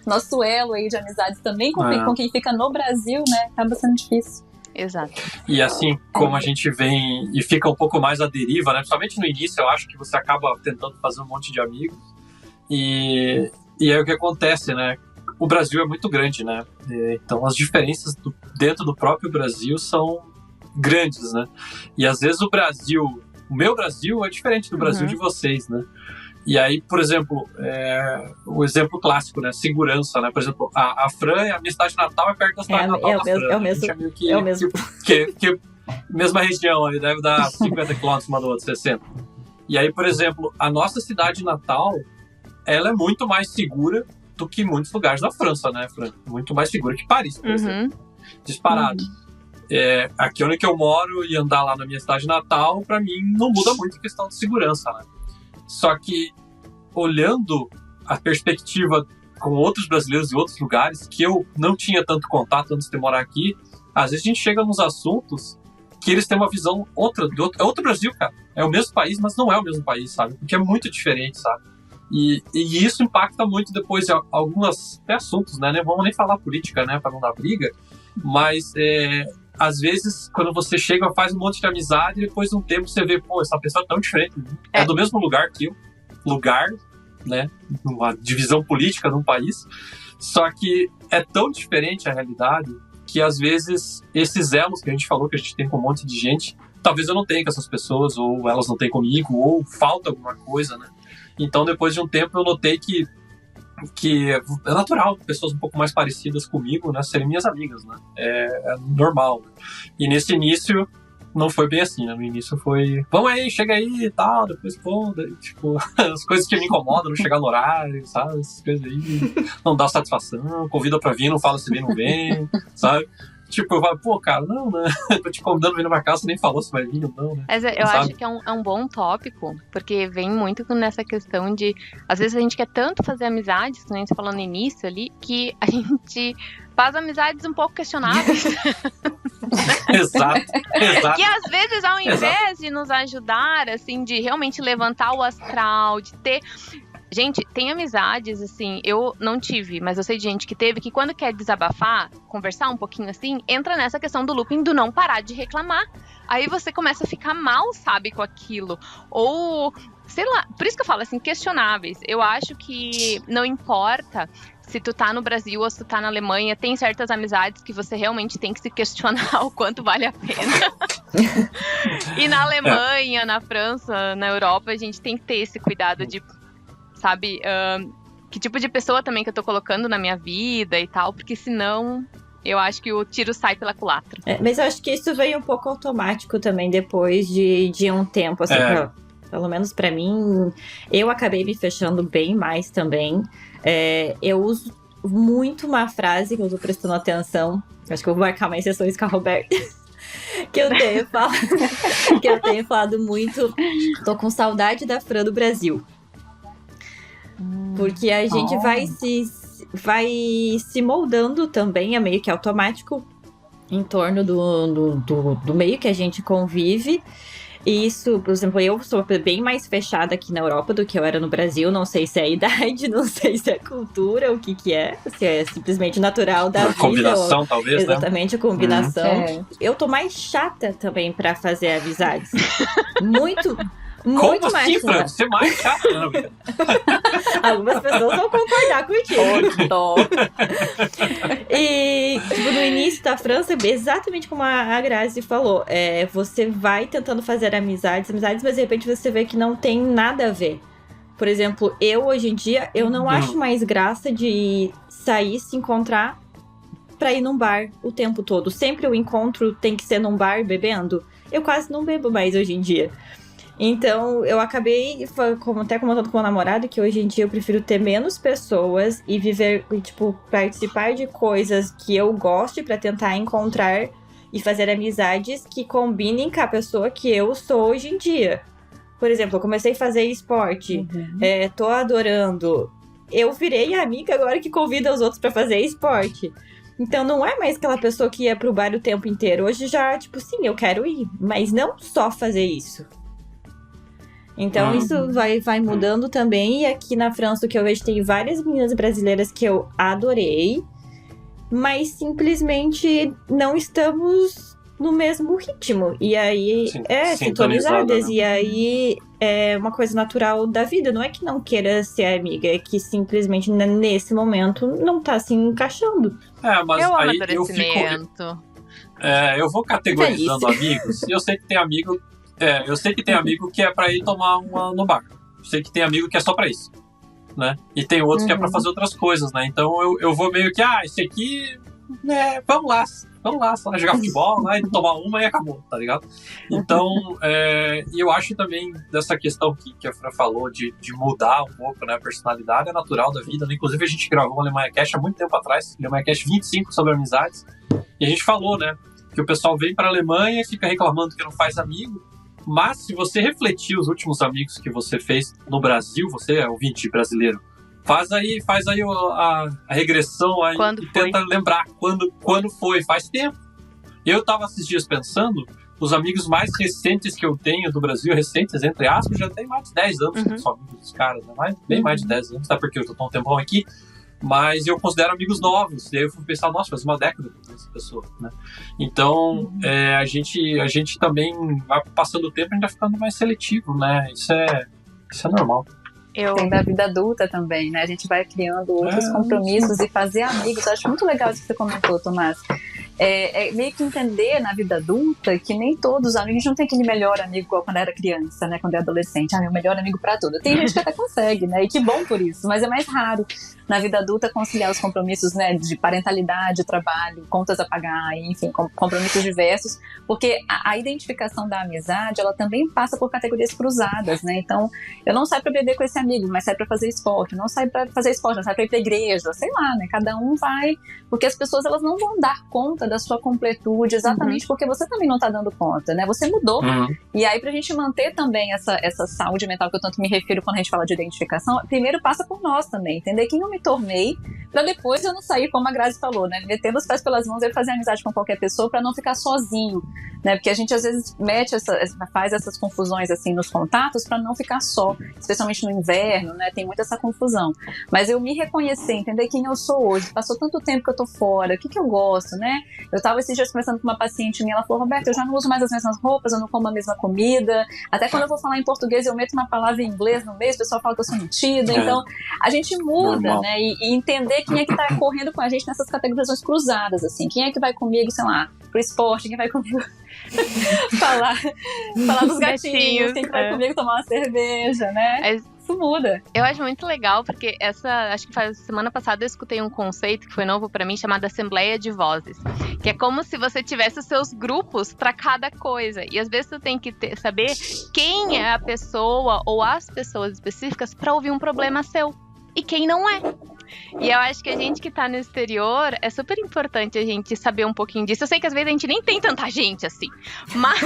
nosso elo aí de amizades também com quem fica no Brasil, né? Acaba sendo difícil. Exato. E assim, como a gente vem e fica um pouco mais à deriva, né? Principalmente no início, eu acho que você acaba tentando fazer um monte de amigos. E aí o que acontece, né? O Brasil é muito grande, né? Então as diferenças dentro do próprio Brasil são grandes, né? E às vezes o meu Brasil é diferente do Brasil de vocês, né? E aí, por exemplo, o exemplo clássico, né? Segurança, né? Por exemplo, a Fran, a minha cidade natal é perto da cidade natal da Fran. É o mesmo. Que mesma região, ali deve dar 50 quilômetros uma do outro, 60. E aí, por exemplo, a nossa cidade natal, ela é muito mais segura do que muitos lugares da França, né, Fran? Muito mais segura que Paris, por exemplo. Disparado. Aqui onde eu moro e andar lá na minha cidade natal, pra mim, não muda muito a questão de segurança, né? Só que, olhando a perspectiva com outros brasileiros de outros lugares, que eu não tinha tanto contato antes de morar aqui, às vezes a gente chega nos assuntos que eles têm uma visão é outro Brasil, cara. É o mesmo país, mas não é o mesmo país, sabe? Porque é muito diferente, sabe? E isso impacta muito depois em alguns até assuntos, né? Não vamos nem falar política, né? Para não dar briga, mas às vezes, quando você chega, faz um monte de amizade e depois de um tempo você vê, pô, essa pessoa é tão diferente. É do mesmo lugar que eu. Lugar, né? Uma divisão política num país. Só que é tão diferente a realidade que, às vezes, esses elos que a gente falou, que a gente tem com um monte de gente, talvez eu não tenha com essas pessoas, ou elas não têm comigo, ou falta alguma coisa, né? Então, depois de um tempo, eu notei que é natural pessoas um pouco mais parecidas comigo, né, serem minhas amigas, né? É normal. Né? E nesse início não foi bem assim, né? No início foi, vamos aí, chega aí e tal, depois pô, daí, tipo, as coisas que me incomodam, não chegar no horário, sabe? Essas coisas aí, não dá satisfação, convida pra vir, não fala se vem, não vem, sabe? Tipo, eu falo, pô, cara, não, né? Tô te convidando pra vir na minha casa, você nem falou se vai vir ou não, né? Mas eu acho que é um bom tópico, porque vem muito nessa questão de, às vezes a gente quer tanto fazer amizades, como a gente falou no início ali, que a gente faz amizades um pouco questionáveis. Exato. Que às vezes, ao invés de nos ajudar, assim, de realmente levantar o astral, de ter... Gente, tem amizades, assim, eu não tive, mas eu sei de gente que teve, que quando quer desabafar, conversar um pouquinho assim, entra nessa questão do looping do não parar de reclamar. Aí você começa a ficar mal, sabe, com aquilo. Ou, sei lá, por isso que eu falo assim, questionáveis. Eu acho que não importa se tu tá no Brasil ou se tu tá na Alemanha, tem certas amizades que você realmente tem que se questionar o quanto vale a pena. E na Alemanha, na França, na Europa, a gente tem que ter esse cuidado de... sabe, que tipo de pessoa também que eu tô colocando na minha vida e tal, porque senão eu acho que o tiro sai pela culatra. Mas eu acho que isso veio um pouco automático também depois de um tempo, assim, pelo menos pra mim, eu acabei me fechando bem mais também. Eu uso muito uma frase que eu tô prestando atenção, acho que eu vou marcar mais sessões com a Roberta. que eu tenho falado muito, tô com saudade da Fran do Brasil. Porque a gente vai se moldando também, é meio que automático em torno do meio que a gente convive. E isso, por exemplo, eu sou bem mais fechada aqui na Europa do que eu era no Brasil. Não sei se é a idade, não sei se é cultura, o que é. Se é simplesmente natural da vida. Combinação, talvez, exatamente, né? A combinação. Eu tô mais chata também pra fazer amizades. Muito Como mais assim, Fran? Você é mais chato, né? Algumas pessoas vão concordar contigo. E, tipo, no início da França, exatamente como a Grazi falou, você vai tentando fazer amizades, mas de repente você vê que não tem nada a ver. Por exemplo, hoje em dia, eu não acho mais graça de sair, se encontrar pra ir num bar o tempo todo. Sempre o encontro tem que ser num bar bebendo. Eu quase não bebo mais hoje em dia. Então, eu acabei, até comentando com o namorado, que hoje em dia eu prefiro ter menos pessoas e viver, tipo, participar de coisas que eu goste pra tentar encontrar e fazer amizades que combinem com a pessoa que eu sou hoje em dia. Por exemplo, eu comecei a fazer esporte, tô adorando. Eu virei amiga agora que convida os outros pra fazer esporte. Então, não é mais aquela pessoa que ia pro bar o tempo inteiro. Hoje já, tipo, sim, eu quero ir, mas não só fazer isso. Então, isso vai mudando também. E aqui na França, o que eu vejo, tem várias meninas brasileiras que eu adorei, mas simplesmente não estamos no mesmo ritmo. E aí, sintonizadas, né? E aí, é uma coisa natural da vida. Não é que não queira ser amiga, é que simplesmente nesse momento não tá se encaixando. Mas eu aí eu vou categorizando amigos. E eu sei que tem amigo... eu sei que tem amigo que é pra ir tomar uma no bar. Eu sei que tem amigo que é só pra isso, né? E tem outros que é pra fazer outras coisas, né? Então eu vou meio que, esse aqui... vamos lá, só jogar futebol, né, e tomar uma e acabou, tá ligado? Então, eu acho também dessa questão que a Fran falou de mudar um pouco, né, a personalidade é natural da vida, né? Inclusive a gente gravou um Alemanha Cast há muito tempo atrás, Alemanha Cast 25 sobre amizades, e a gente falou, né, que o pessoal vem pra Alemanha e fica reclamando que não faz amigo, mas se você refletir os últimos amigos que você fez no Brasil, você é ouvinte brasileiro, faz aí a regressão aí e tenta lembrar quando foi. Faz tempo. Eu tava esses dias pensando, os amigos mais recentes que eu tenho do Brasil, recentes, entre aspas, já tem mais de 10 anos que eu sou amigo dos caras, né? Bem mais de 10 anos, tá? Porque eu tô um tempão aqui. Mas eu considero amigos novos. E aí eu fui pensar, nossa, faz uma década que eu conheço essa pessoa, né? Então, a gente também vai passando o tempo e a gente vai ficando mais seletivo, né? Isso é normal. Tem da vida adulta também, né? A gente vai criando outros compromissos e fazer amigos. Eu acho muito legal isso que você comentou, Tomás. Meio que entender na vida adulta que nem todos os amigos, a gente não tem aquele melhor amigo igual quando era criança, né? Quando é adolescente, meu melhor amigo pra tudo. Tem gente que até consegue, né? E que bom por isso, mas é mais raro na vida adulta conciliar os compromissos, né? De parentalidade, trabalho, contas a pagar, enfim, compromissos diversos, porque a identificação da amizade, ela também passa por categorias cruzadas, né? Então, eu não saio pra beber com esse amigo, mas saio pra fazer esporte, não saio pra fazer esporte, não saio pra ir pra igreja, sei lá, né? Cada um vai, porque as pessoas, elas não vão dar conta da sua completude, exatamente porque você também não tá dando conta, né? Você mudou. E aí, pra gente manter também essa saúde mental que eu tanto me refiro quando a gente fala de identificação, primeiro passa por nós também, entender quem eu me tornei, pra depois eu não sair, como a Grazi falou, né? Metendo os pés pelas mãos e fazer amizade com qualquer pessoa pra não ficar sozinho, né? Porque a gente às vezes faz essas confusões assim nos contatos pra não ficar só, especialmente no inverno, né? Tem muita essa confusão. Mas eu me reconhecer, entender quem eu sou hoje, passou tanto tempo que eu tô fora, o que eu gosto, né? Eu tava esses dias conversando com uma paciente minha, ela falou, Roberta, eu já não uso mais as mesmas roupas, eu não como a mesma comida, até quando eu vou falar em português eu meto uma palavra em inglês no meio, o pessoal fala que eu sou metida, então a gente muda, né, e entender quem é que tá correndo com a gente nessas categorizações cruzadas, assim, quem é que vai comigo, sei lá, pro esporte, quem vai comigo falar dos gatinhos, quem que vai comigo tomar uma cerveja, né? Isso muda. Eu acho muito legal, porque acho que semana passada eu escutei um conceito que foi novo pra mim, chamado Assembleia de Vozes, que é como se você tivesse os seus grupos pra cada coisa, e às vezes tu tem que saber quem é a pessoa ou as pessoas específicas pra ouvir um problema seu, e quem não é. E eu acho que a gente que tá no exterior, é super importante a gente saber um pouquinho disso. Eu sei que às vezes a gente nem tem tanta gente assim, mas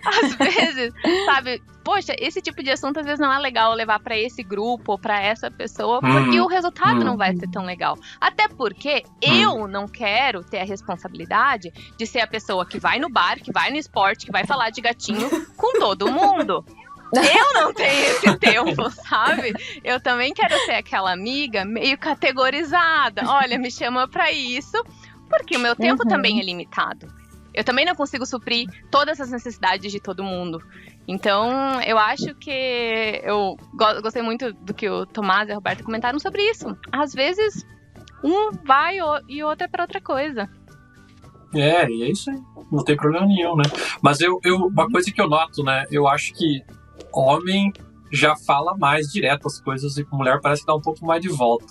às vezes, sabe, poxa, esse tipo de assunto às vezes não é legal levar pra esse grupo ou pra essa pessoa, porque o resultado não vai ser tão legal. Até porque eu não quero ter a responsabilidade de ser a pessoa que vai no bar, que vai no esporte, que vai falar de gatinho com todo mundo. Eu não tenho esse tempo, sabe? Eu também quero ser aquela amiga meio categorizada. Olha, me chama pra isso, porque o meu tempo também é limitado. Eu também não consigo suprir todas as necessidades de todo mundo. Então, eu acho que eu gostei muito do que o Tomás e a Roberta comentaram sobre isso. Às vezes, um vai e o outro é pra outra coisa. E é isso aí. Não tem problema nenhum, né? Mas uma coisa que eu noto, né? Eu acho que homem já fala mais direto as coisas e com mulher parece que dá um pouco mais de volta.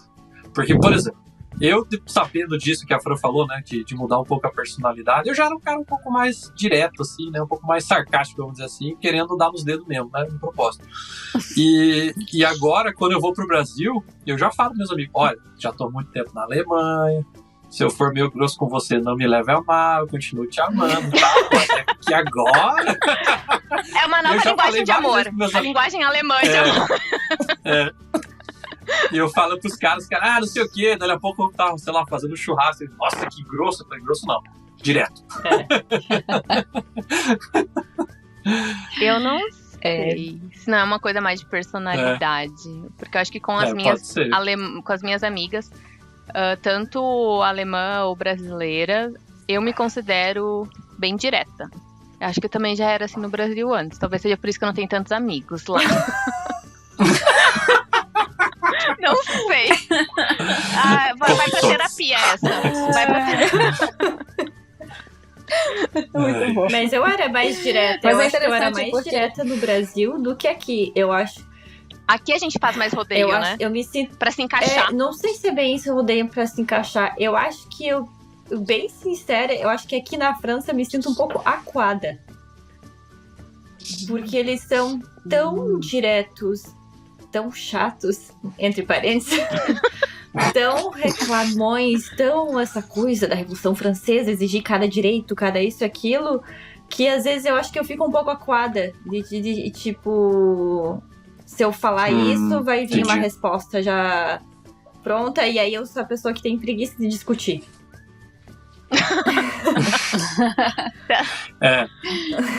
Porque, por exemplo, eu sabendo disso que a Fran falou, né, de mudar um pouco a personalidade, eu já era um cara um pouco mais direto, assim, né, um pouco mais sarcástico, vamos dizer assim, querendo dar nos dedos mesmo, né, no propósito. E agora, quando eu vou pro Brasil, eu já falo para meus amigos, olha, já tô há muito tempo na Alemanha, se eu for meio grosso com você, não me leve a mal, eu continuo te amando, tá? Até que agora... É uma nova linguagem de amor. A linguagem alemã de amor. E eu falo pros caras, não sei o quê, daqui a pouco eu tava, sei lá, fazendo churrasco. Nossa, que grosso. Eu falei, grosso não, direto. Eu não sei. Isso não é uma coisa mais de personalidade. Porque eu acho que com as minhas amigas, tanto alemã ou brasileira, eu me considero bem direta. Eu acho que eu também já era assim no Brasil antes. Talvez seja por isso que eu não tenho tantos amigos lá. Não sei. Vai pra terapia essa. Vai pra terapia. Muito bom. Mas eu era mais direta. Mas eu acho que eu era mais direta no Brasil do que aqui. Eu acho. Aqui a gente faz mais rodeio, né? Eu me sinto... Pra se encaixar. Não sei se é bem esse rodeio pra se encaixar. Eu acho que bem sincera, eu acho que aqui na França eu me sinto um pouco acuada. Porque eles são tão diretos, tão chatos, entre parênteses, tão reclamões, tão essa coisa da Revolução Francesa, exigir cada direito, cada isso e aquilo, que às vezes eu acho que eu fico um pouco acuada. De tipo, se eu falar isso, vai vir uma resposta já pronta, e aí eu sou a pessoa que tem preguiça de discutir.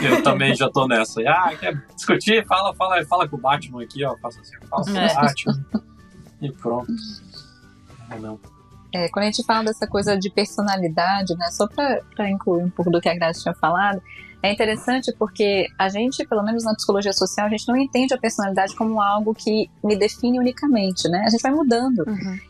Eu também já tô nessa. Quer discutir? Fala com o Batman aqui, ó. Faça assim, fala com o Batman. E pronto. Não. Quando a gente fala dessa coisa de personalidade, né? Só pra incluir um pouco do que a Grazi tinha falado, é interessante porque a gente, pelo menos na psicologia social, a gente não entende a personalidade como algo que me define unicamente, né? A gente vai mudando.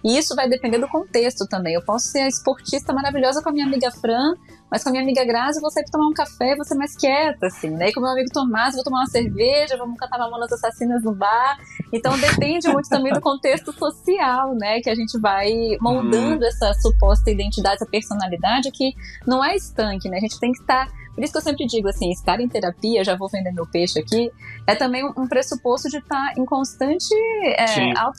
E isso vai depender do contexto também. Eu posso ser a esportista maravilhosa com a minha amiga Fran, mas com a minha amiga Grazi eu vou sair pra tomar um café e vou ser mais quieta, assim, né? E com o meu amigo Tomás eu vou tomar uma cerveja, vamos cantar Mamonas Assassinas no bar. Então depende muito também do contexto social, né? Que a gente vai moldando essa suposta identidade, essa personalidade que não é estanque, né? A gente tem que estar... Por isso que eu sempre digo assim, estar em terapia, já vou vender meu peixe aqui, é também um pressuposto de estar em constante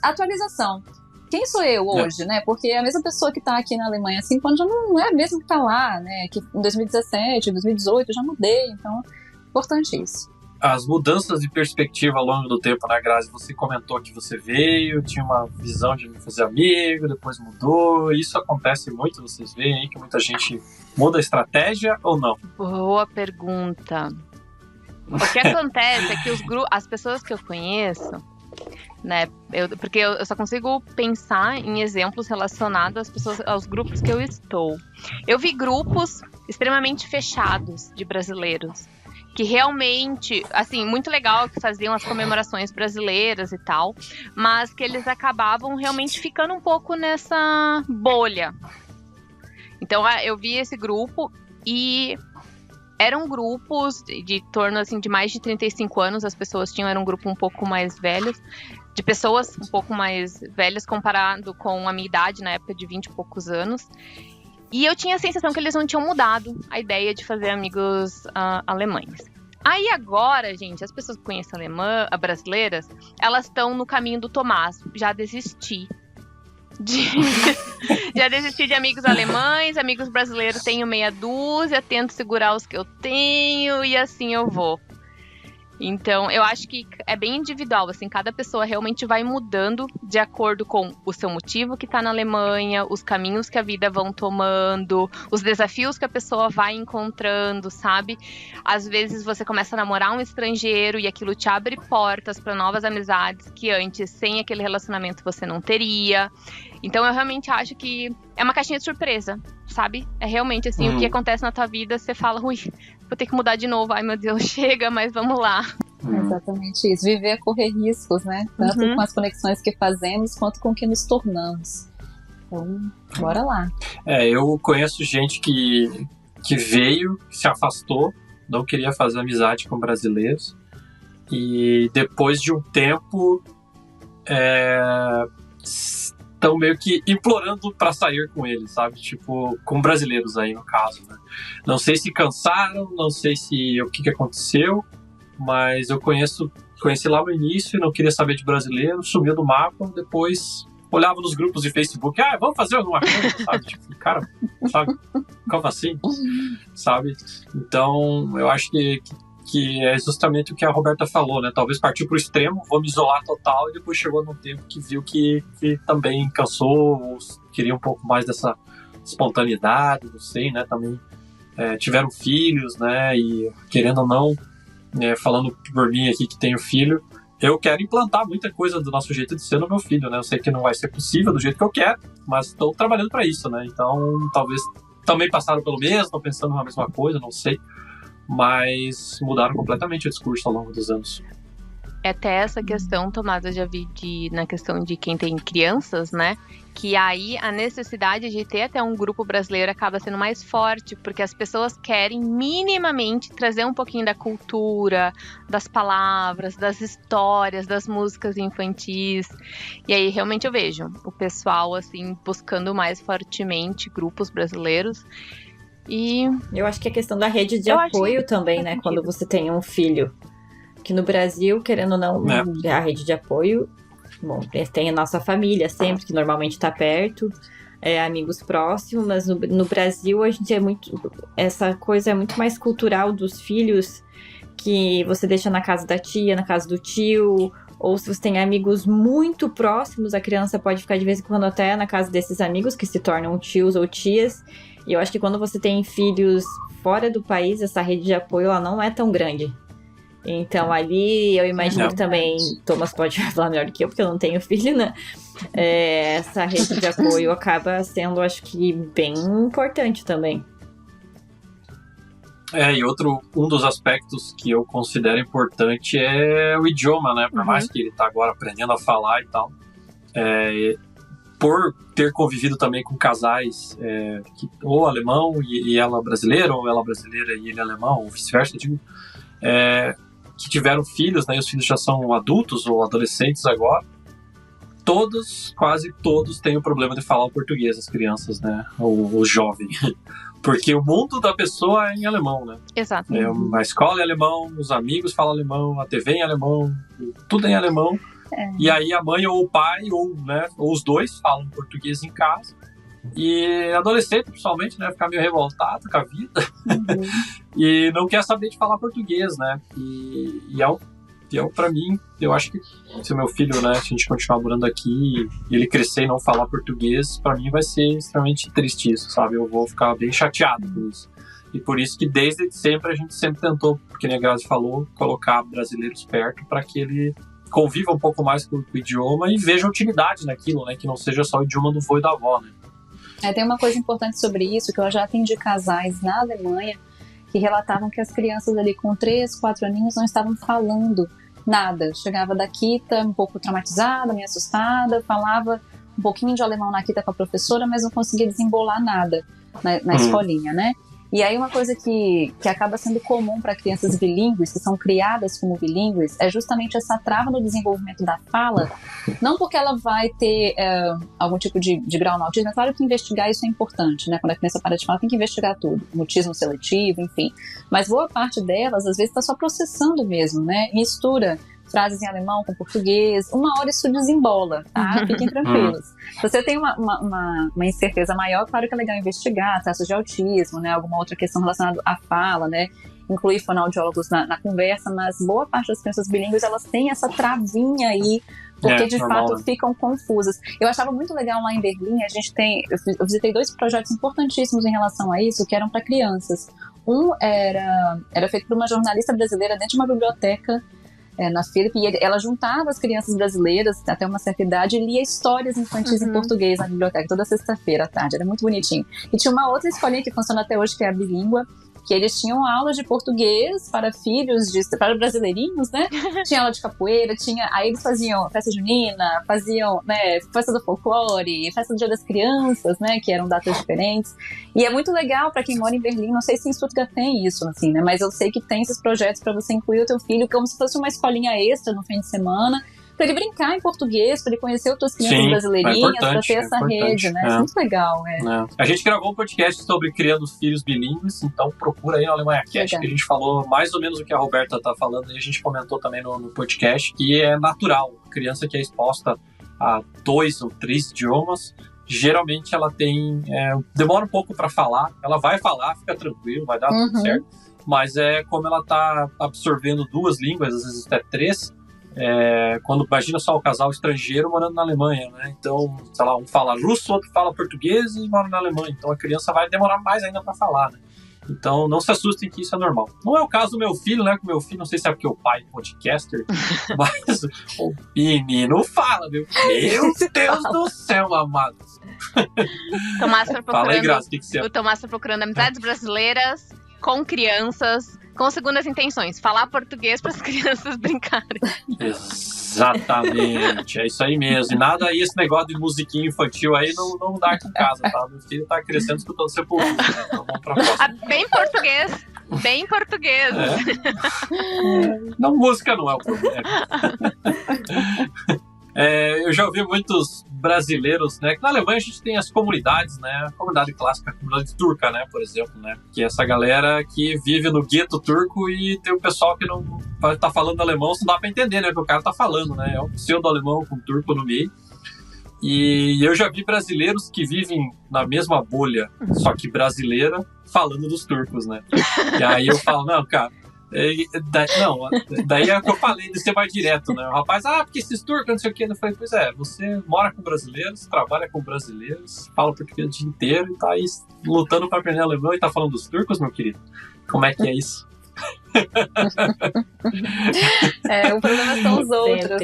atualização. Quem sou eu hoje, né? Porque a mesma pessoa que está aqui na Alemanha há 5 anos já não é a mesma que está lá, né? Que em 2017, 2018 eu já mudei, então é importante isso. As mudanças de perspectiva ao longo do tempo, né, Grazi? Você comentou que você veio, tinha uma visão de fazer amigo, depois mudou. Isso acontece muito, vocês veem aí que muita gente muda a estratégia ou não? Boa pergunta. O que acontece é que as pessoas que eu conheço, né, porque eu só consigo pensar em exemplos relacionados aos grupos que eu estou. Eu vi grupos extremamente fechados de brasileiros, que realmente, assim, muito legal que faziam as comemorações brasileiras e tal, mas que eles acabavam realmente ficando um pouco nessa bolha. Então, eu vi esse grupo e eram grupos de torno, assim, de mais de 35 anos, as pessoas era um grupo um pouco mais velho, de pessoas um pouco mais velhas comparado com a minha idade, na época de 20 e poucos anos. E eu tinha a sensação que eles não tinham mudado a ideia de fazer amigos alemães. Aí agora, gente, as pessoas que conhecem brasileiras, elas estão no caminho do Tomás. Já desisti de amigos alemães, amigos brasileiros tenho meia dúzia, tento segurar os que eu tenho e assim eu vou. Então, eu acho que é bem individual, assim, cada pessoa realmente vai mudando de acordo com o seu motivo que tá na Alemanha, os caminhos que a vida vão tomando, os desafios que a pessoa vai encontrando, sabe? Às vezes você começa a namorar um estrangeiro e aquilo te abre portas para novas amizades que antes, sem aquele relacionamento, você não teria. Então, eu realmente acho que é uma caixinha de surpresa, sabe? É realmente, assim, o que acontece na tua vida, você fala, ui, vou ter que mudar de novo. Ai, meu Deus, chega, mas vamos lá. Exatamente isso. Viver é correr riscos, né? Tanto com as conexões que fazemos, quanto com o que nos tornamos. Então, bora lá. Eu conheço gente que veio, se afastou, não queria fazer amizade com brasileiros. E depois de um tempo... estão meio que implorando pra sair com eles, sabe? Tipo, com brasileiros aí, no caso, né? Não sei se cansaram, não sei se o que aconteceu, mas eu conheci lá no início e não queria saber de brasileiro, sumiu do mapa, depois olhava nos grupos de Facebook, vamos fazer alguma coisa, sabe? Tipo, cara, sabe? Como assim? Sabe? Então, eu acho que é justamente o que a Roberta falou, né? Talvez partiu pro extremo, vou me isolar total, e depois chegou num tempo que viu que também cansou, ou queria um pouco mais dessa espontaneidade, não sei, né? Também tiveram filhos, né? E querendo ou não, falando por mim aqui que tenho filho, eu quero implantar muita coisa do nosso jeito de ser no meu filho, né? Eu sei que não vai ser possível do jeito que eu quero, mas estou trabalhando para isso, né? Então, talvez também passaram pelo mesmo, estão pensando na mesma coisa, não sei. Mas mudaram completamente o discurso ao longo dos anos. Até essa questão, Tomás, eu já vi na questão de quem tem crianças, né? Que aí a necessidade de ter até um grupo brasileiro acaba sendo mais forte, porque as pessoas querem minimamente trazer um pouquinho da cultura, das palavras, das histórias, das músicas infantis. E aí realmente eu vejo o pessoal assim buscando mais fortemente grupos brasileiros. E eu acho que a questão da rede de apoio também, né? Quando você tem um filho. Que no Brasil, querendo ou não, a rede de apoio, bom, tem a nossa família sempre, que normalmente está perto, amigos próximos, mas no Brasil a gente essa coisa é muito mais cultural dos filhos, que você deixa na casa da tia, na casa do tio, ou se você tem amigos muito próximos, a criança pode ficar de vez em quando até na casa desses amigos, que se tornam tios ou tias, e eu acho que quando você tem filhos fora do país, essa rede de apoio ela não é tão grande. Então, ali, eu imagino que também, Thomas pode falar melhor do que eu, porque eu não tenho filho, né? Essa rede de apoio acaba sendo, acho que, bem importante também. E um dos aspectos que eu considero importante é o idioma, né? Por mais que ele tá agora aprendendo a falar e tal. Por ter convivido também com casais, ou alemão e ela brasileira, ou ela brasileira e ele alemão, ou vice-versa, eu digo... que tiveram filhos, né, e os filhos já são adultos ou adolescentes agora, quase todos têm o problema de falar o português, as crianças, né, o jovem, porque o mundo da pessoa é em alemão, né? Exato. A escola é alemão, os amigos falam alemão, a TV é em alemão, tudo é em alemão, e aí a mãe ou o pai, ou os dois falam português em casa. E adolescente, principalmente, né? Ficar meio revoltado com a vida e não quer saber de falar português, né? Pra mim, eu acho que se o meu filho, né? Se a gente continuar morando aqui e ele crescer e não falar português, pra mim vai ser extremamente triste isso, sabe? Eu vou ficar bem chateado com isso. E por isso que desde sempre a gente sempre tentou, que nem a Grazi falou, colocar brasileiros perto para que ele conviva um pouco mais com o idioma e veja utilidade naquilo, né? Que não seja só o idioma do vô e da avó, né? Tem uma coisa importante sobre isso, que eu já atendi casais na Alemanha que relatavam que as crianças ali com 3, 4 aninhos não estavam falando nada. Chegava da Kita um pouco traumatizada, meio assustada, falava um pouquinho de alemão na Kita com a professora, mas não conseguia desembolar nada na escolinha, né? E aí uma coisa que acaba sendo comum para crianças bilíngues, que são criadas como bilíngues, é justamente essa trava no desenvolvimento da fala, não porque ela vai ter algum tipo de grau no autismo, é claro que investigar isso é importante, né? Quando a criança para de falar, tem que investigar tudo, mutismo seletivo, enfim. Mas boa parte delas, às vezes, está só processando mesmo, né? Mistura frases em alemão com português, uma hora isso desembola, tá? Fiquem tranquilos. Se você tem uma incerteza maior, claro que é legal investigar traços de autismo, né? Alguma outra questão relacionada à fala, né? Incluir fonoaudiólogos na conversa, mas boa parte das crianças bilíngues, elas têm essa travinha aí, porque de fato ficam confusas. Eu achava muito legal lá em Berlim, eu visitei 2 projetos importantíssimos em relação a isso, que eram para crianças. Um era feito por uma jornalista brasileira dentro de uma biblioteca na Philip, e ela juntava as crianças brasileiras até uma certa idade e lia histórias infantis em português na biblioteca, toda sexta-feira à tarde, era muito bonitinho. E tinha uma outra escolinha que funciona até hoje, que é a Bilíngua, que eles tinham aulas de português para filhos, para brasileirinhos, né? Tinha aula de capoeira, aí eles faziam festa junina, faziam, né, festa do folclore, festa do Dia das Crianças, né, que eram datas diferentes. E é muito legal para quem mora em Berlim, não sei se em Stuttgart tem isso, assim, né, mas eu sei que tem esses projetos para você incluir o teu filho como se fosse uma escolinha extra no fim de semana, para ele brincar em português, para ele conhecer outras crianças brasileirinhas, para ter essa rede, né? Isso é muito legal. A gente gravou um podcast sobre criando filhos bilíngues, então procura aí no Alemanha Cast, que a gente falou mais ou menos o que a Roberta tá falando, e a gente comentou também no podcast, que é natural. A criança que é exposta a 2 ou 3 idiomas, geralmente ela demora um pouco para falar, ela vai falar, fica tranquilo, vai dar tudo certo, mas como ela tá absorvendo 2 línguas, às vezes até 3, quando imagina só o casal estrangeiro morando na Alemanha, né? Então, sei lá, um fala russo, outro fala português e mora na Alemanha. Então a criança vai demorar mais ainda para falar, né? Então não se assustem que isso é normal. Não é o caso do meu filho, né? Com meu filho, não sei se é porque o pai é podcaster, mas o menino fala, meu Deus do céu, amado. Tomás tá Fala aí, procurando, Graça, o que você o Tomás tá procurando amizades brasileiras com crianças, com segundas intenções. Falar português para as crianças brincarem. Exatamente, é isso aí mesmo. E nada aí, esse negócio de musiquinha infantil aí não dá aqui em casa, tá? Meu filho tá crescendo escutando Sepultura, né? Então vamos pra próxima. Bem português. Bem português. Não, música não é o problema. Eu já ouvi muitos brasileiros, né? Que na Alemanha a gente tem as comunidades, né? A comunidade clássica, a comunidade turca, né? Por exemplo, né? Que é essa galera que vive no gueto turco e tem o pessoal que não tá falando alemão, não dá pra entender, né? O que o cara tá falando, né? É um pseudo-alemão com turco no meio. E eu já vi brasileiros que vivem na mesma bolha, só que brasileira, falando dos turcos, né? E aí eu falo, não, cara, daí é o que eu falei de ser mais direto, né? O rapaz, porque esses turcos, não sei o que. Eu falei, pois é, você mora com brasileiros, trabalha com brasileiros, fala português o dia inteiro e tá aí lutando pra aprender alemão e tá falando dos turcos, meu querido. Como é que é isso? O problema são os outros,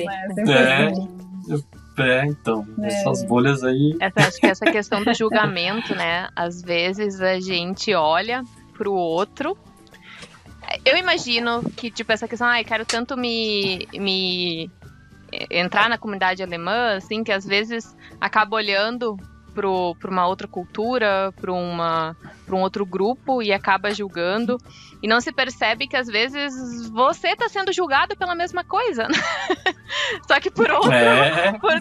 né? Então, essas bolhas aí. Acho que essa questão do julgamento, né? Às vezes a gente olha pro outro. Eu imagino que, tipo, essa questão, eu quero tanto me entrar na comunidade alemã, assim, que às vezes acaba olhando para uma outra cultura, para um outro grupo e acaba julgando. E não se percebe que às vezes você está sendo julgado pela mesma coisa. Né? Só que por outro,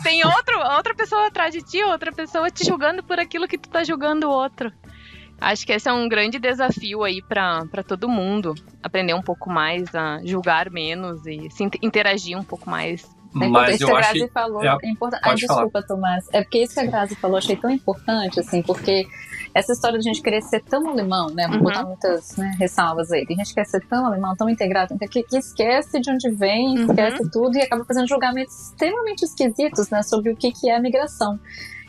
tem outra pessoa atrás de ti, outra pessoa te julgando por aquilo que tu tá julgando o outro. Acho que esse é um grande desafio aí para todo mundo, aprender um pouco mais a julgar menos e se interagir um pouco mais. Mas isso que a Grazi falou é importante. Desculpa, Tomás. É porque isso que a Grazi falou, achei tão importante, assim, porque essa história de a gente querer ser tão alemão, né? Vou botar muitas ressalvas aí. A gente quer ser tão alemão, tão integrado, que esquece de onde vem, esquece tudo e acaba fazendo julgamentos extremamente esquisitos, né? Sobre o que é a migração.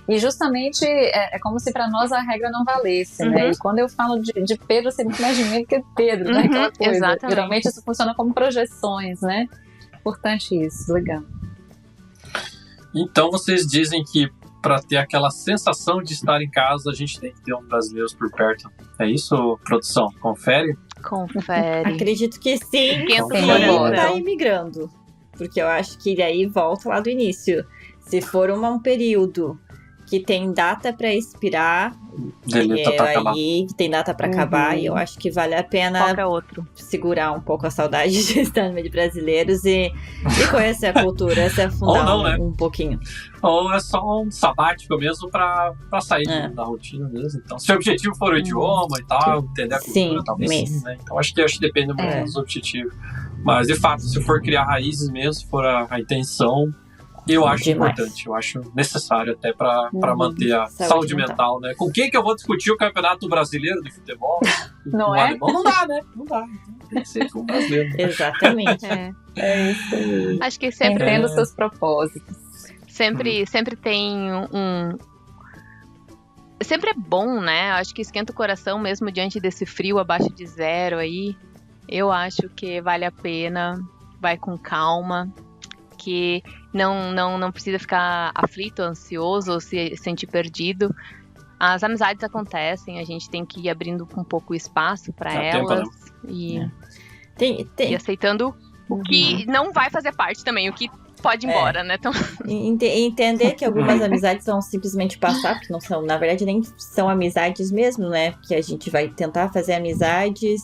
E justamente é como se para nós a regra não valesse, né? E quando eu falo de Pedro, você muito mais de mim que Pedro, né? Aquela coisa. Exatamente. Geralmente isso funciona como projeções, né? Importante isso, legal. Então vocês dizem que para ter aquela sensação de estar em casa, a gente tem que ter um brasileiro por perto. É isso, produção? Confere? Confere. Acredito que sim, Quem tá imigrando. Porque eu acho que daí volta lá do início. Se for um período que tem data para expirar, aí tem data para acabar, e eu acho que vale a pena segurar um pouco a saudade de estar no meio de brasileiros e conhecer a cultura, se afundar um pouquinho. Ou é só um sabático mesmo para sair da rotina mesmo. Então, se o objetivo for o idioma e tal, entender a cultura, talvez sim, né? Então acho que depende muito dos objetivos. Mas de fato, se for criar raízes mesmo, se for a intenção, eu acho importante, eu acho necessário até para manter a saúde mental, né? Com quem que eu vou discutir o Campeonato Brasileiro de Futebol? Não é? Alemão? Não dá, né? Não dá. Então, tem que ser com o brasileiro. Exatamente. É isso aí. Acho que sempre... Entendo seus propósitos. Sempre tem Sempre é bom, né? Acho que esquenta o coração mesmo diante desse frio abaixo de 0 aí. Eu acho que vale a pena, vai com calma, que não precisa ficar aflito, ansioso ou se sentir perdido. As amizades acontecem, a gente tem que ir abrindo um pouco o espaço para elas e aceitando o que não vai fazer parte também, o que pode ir embora, né? Então... Entender que algumas amizades vão simplesmente passar, porque não são, na verdade, nem são amizades mesmo, né? Porque a gente vai tentar fazer amizades.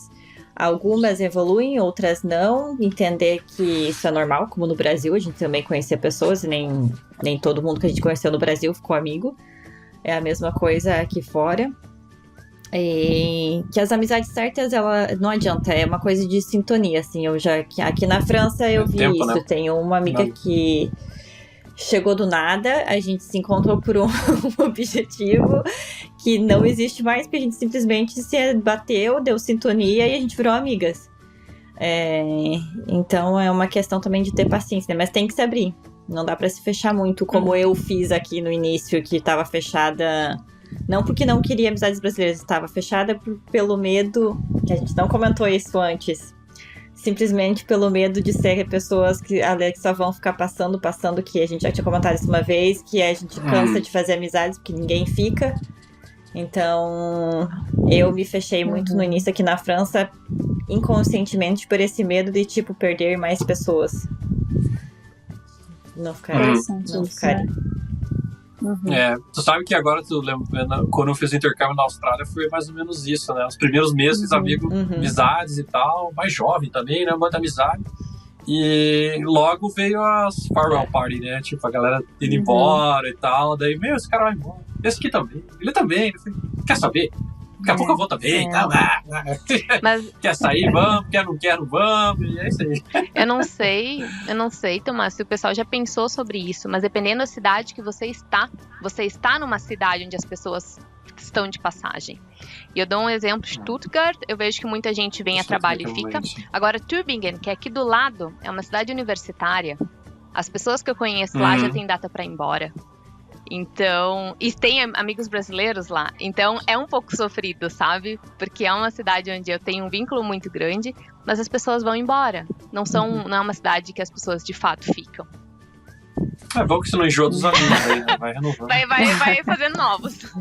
Algumas evoluem, outras não. Entender que isso é normal, como no Brasil, a gente também conhecia pessoas e nem todo mundo que a gente conheceu no Brasil ficou amigo. É a mesma coisa aqui fora. E que as amizades certas, ela não adianta, é uma coisa de sintonia, assim. Aqui na França eu vi isso, né? Tenho uma amiga que chegou do nada, a gente se encontrou por um objetivo que não existe mais, porque a gente simplesmente se bateu, deu sintonia e a gente virou amigas. Então é uma questão também de ter paciência, né? Mas tem que se abrir, não dá pra se fechar muito, como eu fiz aqui no início, que tava fechada Não porque não queria amizades brasileiras, estava fechada pelo medo, que a gente não comentou isso antes. Simplesmente pelo medo de ser pessoas que só vão ficar passando, que a gente já tinha comentado isso uma vez, que a gente cansa de fazer amizades porque ninguém fica. Então, eu me fechei muito no início aqui na França, inconscientemente, por esse medo de, tipo, perder mais pessoas. Não ficaria. Não ficaria. Tu sabe que agora, quando eu fiz o intercâmbio na Austrália, foi mais ou menos isso, né? Os primeiros meses, fiz amizades e tal, mais jovem também, né? Muita amizade. E logo veio as farewell party, né? Tipo, a galera indo embora e tal. Daí, esse cara vai embora. Esse aqui também. Ele também. Quer saber? Daqui a pouco eu vou também. Mas... Quer sair? Vamos. Não quer, não vamos. E é isso aí. Eu não sei, Tomás, se o pessoal já pensou sobre isso, mas dependendo da cidade que você está numa cidade onde as pessoas estão de passagem. E eu dou um exemplo, Stuttgart, eu vejo que muita gente vem a trabalho e fica. Agora, Tübingen, que é aqui do lado, é uma cidade universitária. As pessoas que eu conheço lá já têm data para ir embora. Então, e tem amigos brasileiros lá. Então, é um pouco sofrido, sabe? Porque é uma cidade onde eu tenho um vínculo muito grande, mas as pessoas vão embora. Não é uma cidade que as pessoas de fato ficam. É bom que você não enjoa dos amigos aí, né? Vai renovando. Vai fazendo novos.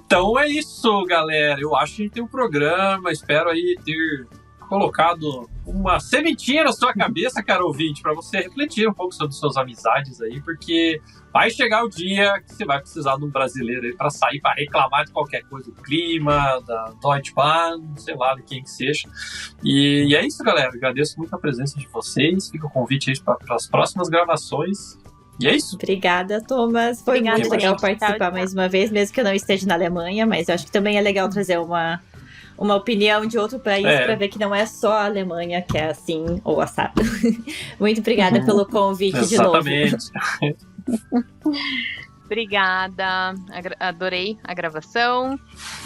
Então é isso, galera. Eu acho que a gente tem um programa. Espero aí ter colocado uma sementinha na sua cabeça, cara ouvinte, para você refletir um pouco sobre suas amizades aí, porque vai chegar o dia que você vai precisar de um brasileiro aí para sair, para reclamar de qualquer coisa, do clima, da Deutsche Bahn, sei lá, de quem que seja. E é isso, galera. Agradeço muito a presença de vocês. Fica o convite aí para as próximas gravações. E é isso. Obrigada, Thomas. Foi muito legal participar mais uma vez, mesmo que eu não esteja na Alemanha, mas eu acho que também é legal trazer uma opinião de outro país para ver que não é só a Alemanha que é assim ou assado. Muito obrigada pelo convite de novo. Exatamente. Obrigada, adorei a gravação.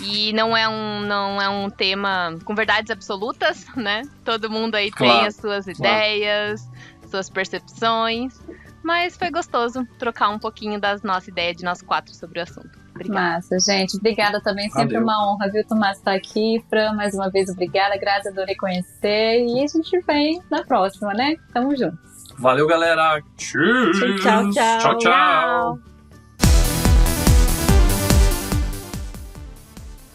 E não é um tema com verdades absolutas, né? Todo mundo aí tem as suas ideias, suas percepções. Mas foi gostoso trocar um pouquinho das nossas ideias de nós quatro sobre o assunto. Obrigada. Massa, gente. Obrigada também. Sempre uma honra, viu, Tomás, estar aqui. Fran, mais uma vez, obrigada. Grazi, adorei conhecer. E a gente vem na próxima, né? Tamo juntos. Valeu, galera. Tchau, tchau. Tchau, tchau.